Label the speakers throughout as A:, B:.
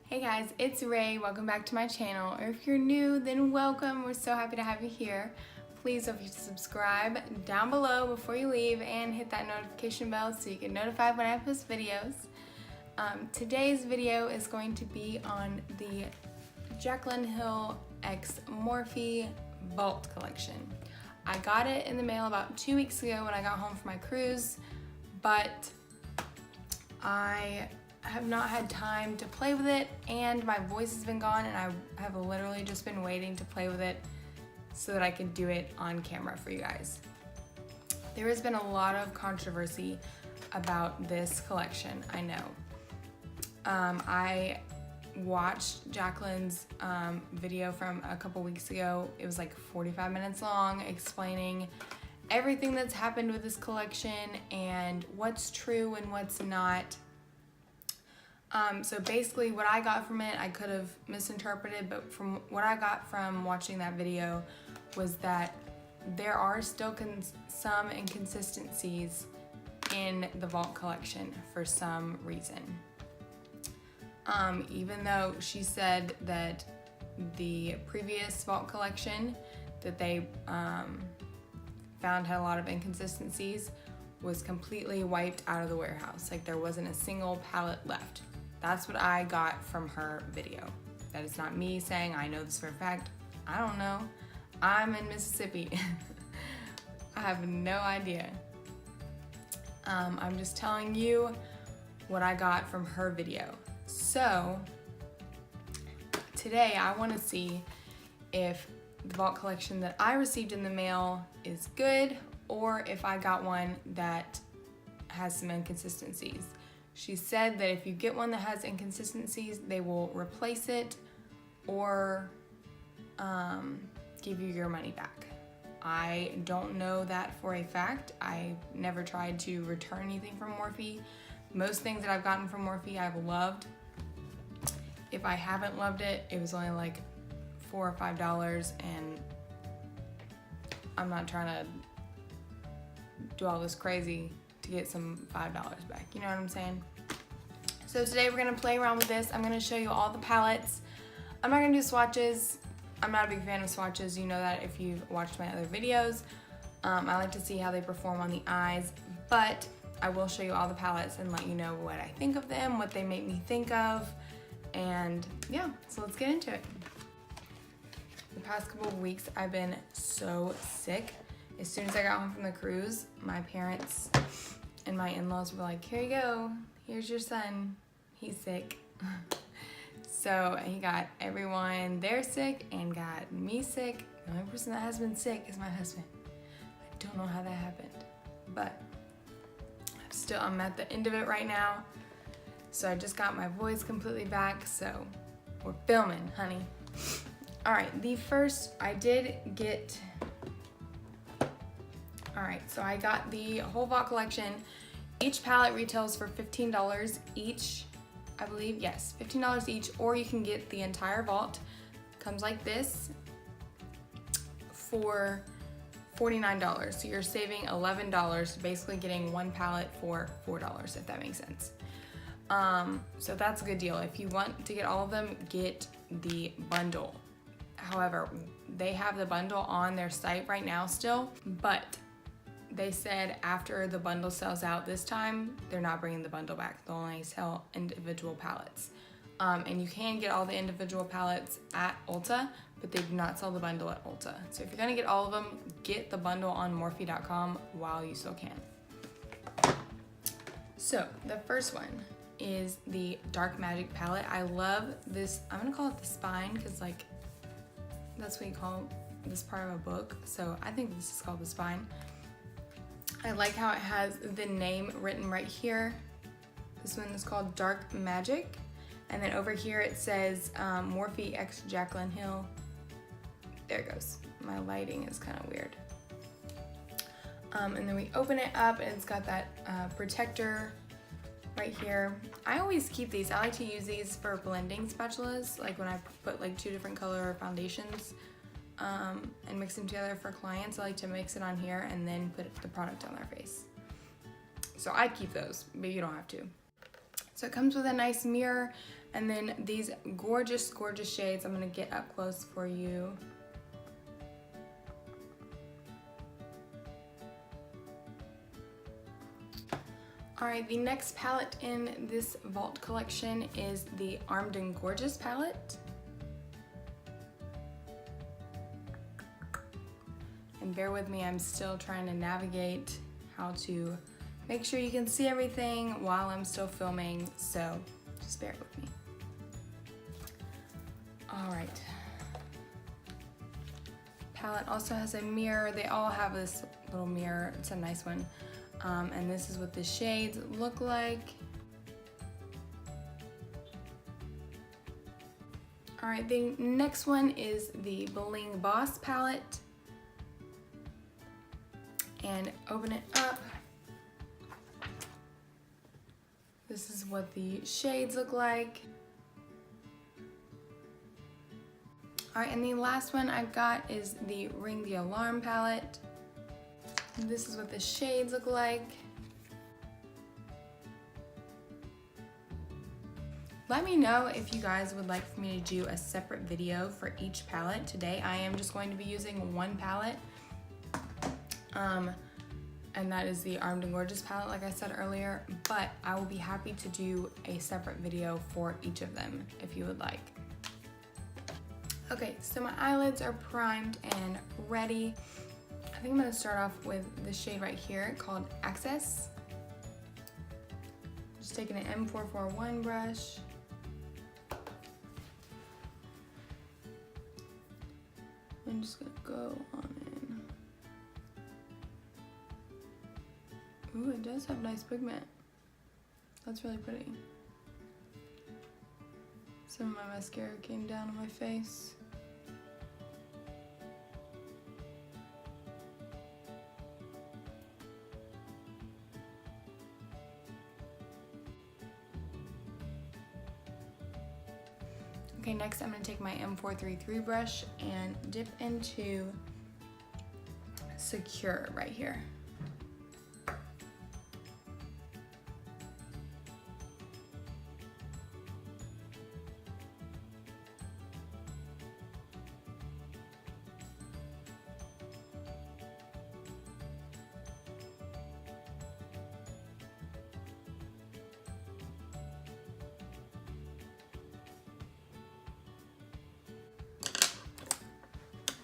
A: Hey guys, it's Ray. Welcome back to my channel. Or if you're new, then welcome. We're so happy to have you here. Please don't forget to subscribe down below before you leave and hit that notification bell so you get notified when I post videos. Today's video is going to be on the Jaclyn Hill x Morphe Vault collection. I got it in the mail about 2 weeks ago when I got home from my cruise, but I have not had time to play with it and my voice has been gone, and I have literally just been waiting to play with it so that I could do it on camera for you guys. There has been a lot of controversy about this collection, I know. I watched Jaclyn's video from a couple weeks ago. It was like 45 minutes long, explaining everything that's happened with this collection and what's true and what's not. So basically what I got from it, I could have misinterpreted, but from what I got from watching that video was that there are still some inconsistencies in the Vault collection for some reason. Even though she said that the previous Vault collection that they found had a lot of inconsistencies was completely wiped out of the warehouse. Like there wasn't a single palette left. That's what I got from her video. That is not me saying I know this for a fact. I don't know. I'm in Mississippi. I have no idea. I'm just telling you what I got from her video. So today I want to see if the Vault collection that I received in the mail is good or if I got one that has some inconsistencies. She said that if you get one that has inconsistencies, they will replace it or give you your money back. I don't know that for a fact. I never tried to return anything from Morphe. Most things that I've gotten from Morphe I've loved. If I haven't loved it, it was only like $4 or $5, and I'm not trying to do all this crazy to get some $5 back, you know what I'm saying? So today we're gonna play around with this. I'm gonna show you all the palettes. I'm not gonna do swatches. I'm not a big fan of swatches. You know that if you've watched my other videos. I like to see how they perform on the eyes, but I will show you all the palettes and let you know what I think of them, what they make me think of, and yeah, so let's get into it. The past couple of weeks I've been so sick. As soon as I got home from the cruise, my parents and my in-laws were like, here you go, here's your son, he's sick. So he got everyone there sick and got me sick. The only person that has been sick is my husband. I don't know how that happened, but I'm at the end of it right now. So I just got my voice completely back, so we're filming, honey. All right, the first I did get, all right, so I got the whole Vault collection. Each palette retails for $15 each, I believe, yes, $15 each, or you can get the entire Vault. Comes like this for $49, so you're saving $11, basically getting one palette for $4, if that makes sense. So that's a good deal. If you want to get all of them, get the bundle. However, they have the bundle on their site right now still, but they said after the bundle sells out this time, they're not bringing the bundle back. They'll only sell individual palettes. And you can get all the individual palettes at Ulta, but they do not sell the bundle at Ulta. So if you're gonna get all of them, get the bundle on Morphe.com while you still can. So the first one is the Dark Magic palette. I love this. I'm gonna call it the spine because like that's what you call this part of a book. So I think this is called the spine. I like how it has the name written right here. This one is called Dark Magic. And then over here it says Morphe x Jaclyn Hill. There it goes. My lighting is kind of weird. And then we open it up and it's got that protector right here. I always keep these. I like to use these for blending spatulas, like when I put like 2 different color foundations and mix them together for clients. I like to mix it on here and then put the product on their face. So I keep those, but you don't have to. So it comes with a nice mirror And then these gorgeous, gorgeous shades I'm gonna get up close for you. Alright, the next palette in this Vault collection is the Armed and Gorgeous palette. And bear with me, I'm still trying to navigate how to make sure you can see everything while I'm still filming, so just bear with me. Alright. Palette also has a mirror. They all have this little mirror. It's a nice one. And this is what the shades look like. Alright, the next one is the Bling Boss palette. And open it up. This is what the shades look like. Alright, and the last one I've got is the Ring the Alarm palette. And this is what the shades look like. Let me know if you guys would like for me to do a separate video for each palette. Today I am just going to be using one palette. And that is the Armed and Gorgeous palette, like I said earlier, but I will be happy to do a separate video for each of them if you would like. Okay, so my eyelids are primed and ready. I think I'm gonna start off with the shade right here called Access. Just taking an M441 brush. I'm just gonna go on in. Ooh, it does have nice pigment. That's really pretty. Some of my mascara came down on my face. Okay, next I'm going to take my M433 brush and dip into Secure right here.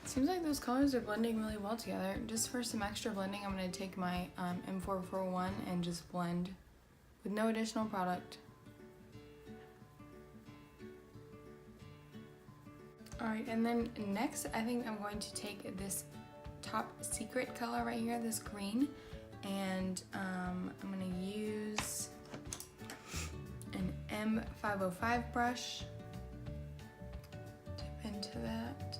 A: Seems like those colors are blending really well together. Just for some extra blending, I'm going to take my M441 and just blend with no additional product. Alright, and then next I think I'm going to take this Top Secret color right here, this green, and I'm going to use an M505 brush. Dip into that.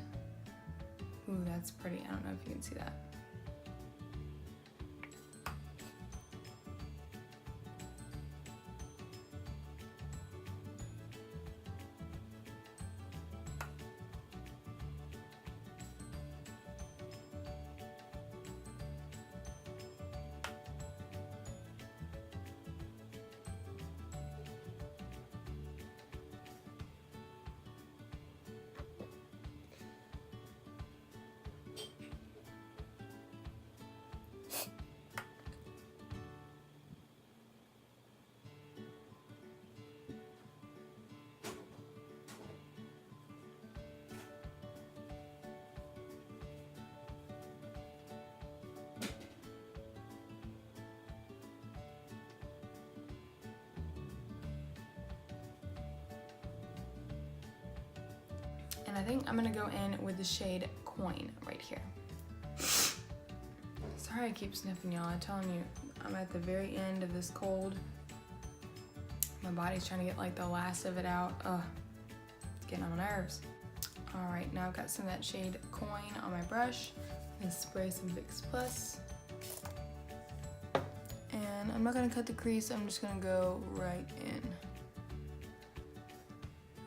A: Ooh, that's pretty. I don't know if you can see that. And I think I'm gonna go in with the shade Coin right here. Sorry I keep sniffing, y'all. I'm telling you, I'm at the very end of this cold. My body's trying to get like the last of it out. Ugh, it's getting on my nerves. All right, now I've got some of that shade Coin on my brush. I'm gonna spray some Vicks Plus. And I'm not gonna cut the crease, I'm just gonna go right in.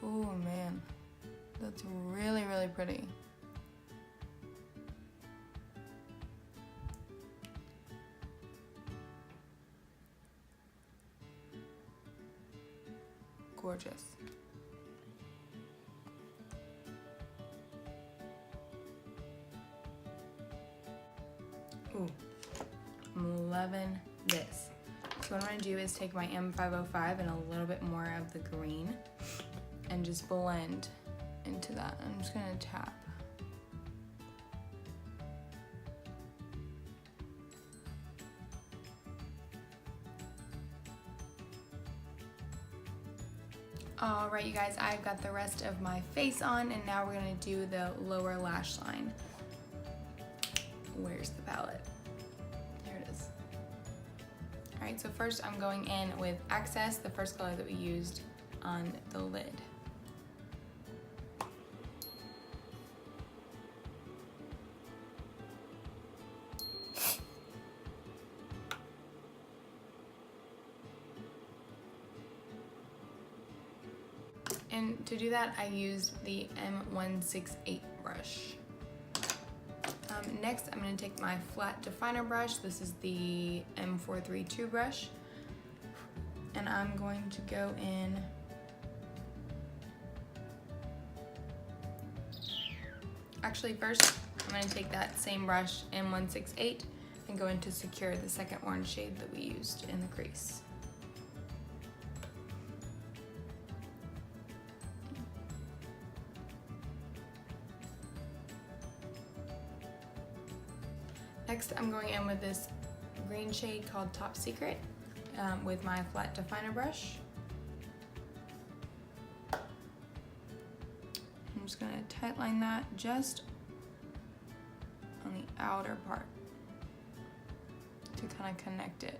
A: Oh man. That's really, really pretty. Gorgeous. Ooh, I'm loving this. So what I'm gonna do is take my M505 and a little bit more of the green and just blend into that. I'm just gonna tap. All right, you guys, I've got the rest of my face on, and now we're gonna do the lower lash line. Where's the palette? Here it is. All right, so first I'm going in with Access, the first color that we used on the lid. And to do that, I used the M168 brush. Next, I'm going to take my flat definer brush. This is the M432 brush. And I'm going to go in actually first, I'm going to take that same brush, M168, and go in to secure the second orange shade that we used in the crease. Next, I'm going in with this green shade called Top Secret with my flat definer brush. I'm just gonna tightline that just on the outer part to kind of connect it.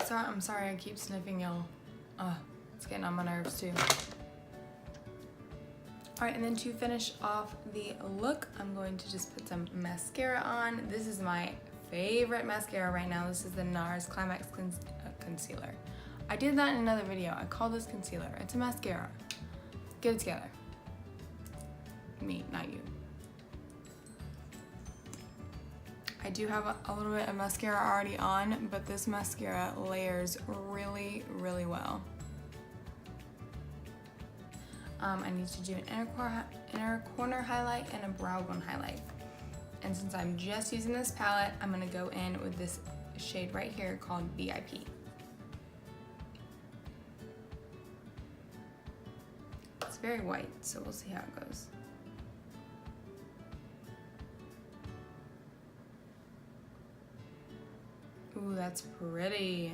A: I'm sorry I keep sniffing, y'all. It's getting on my nerves too. All right, and then to finish off the look, I'm going to just put some mascara on. This is my favorite mascara right now. This is the NARS Climax Concealer. I did that in another video. I call this concealer. It's a mascara. Get it together. Me, not you. I do have a little bit of mascara already on, but this mascara layers really, really well. I need to do an inner corner highlight and a brow bone highlight. And since I'm just using this palette, I'm gonna go in with this shade right here called VIP. It's very white, so we'll see how it goes. Ooh, that's pretty.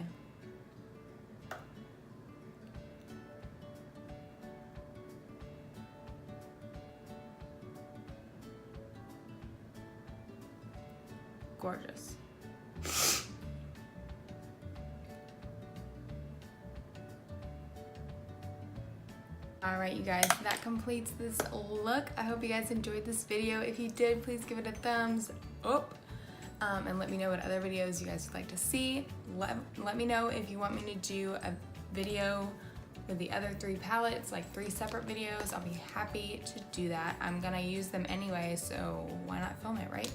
A: Gorgeous. All right, you guys, that completes this look. I hope you guys enjoyed this video. If you did, please give it a thumbs up and let me know what other videos you guys would like to see. Let me know if you want me to do a video with the other 3 palettes, like 3 separate videos. I'll be happy to do that. I'm gonna use them anyway, so why not film it, right?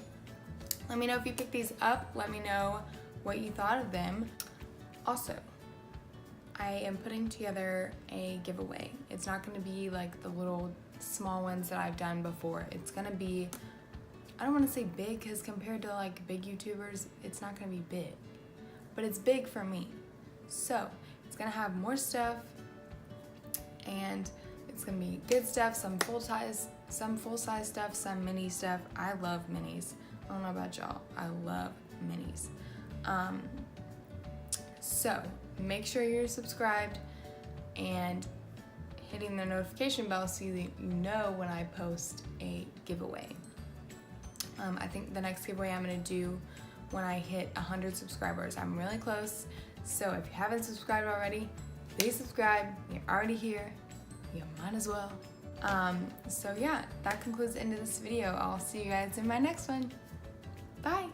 A: Let me know if you picked these up. Let me know what you thought of them. Also, I am putting together a giveaway. It's not gonna be like the little small ones that I've done before. It's gonna be, I don't wanna say big, because compared to like big YouTubers, it's not gonna be big. But it's big for me. So, it's gonna have more stuff, and it's gonna be good stuff, some full-size stuff, some mini stuff. I love minis. I don't know about y'all, I love minis. So make sure you're subscribed and hitting the notification bell so that you know when I post a giveaway. I think the next giveaway I'm gonna do when I hit 100 subscribers. I'm really close, so if you haven't subscribed already, please subscribe. You're already here, you might as well. So yeah, that concludes the end of this video. I'll see you guys in my next one. Bye.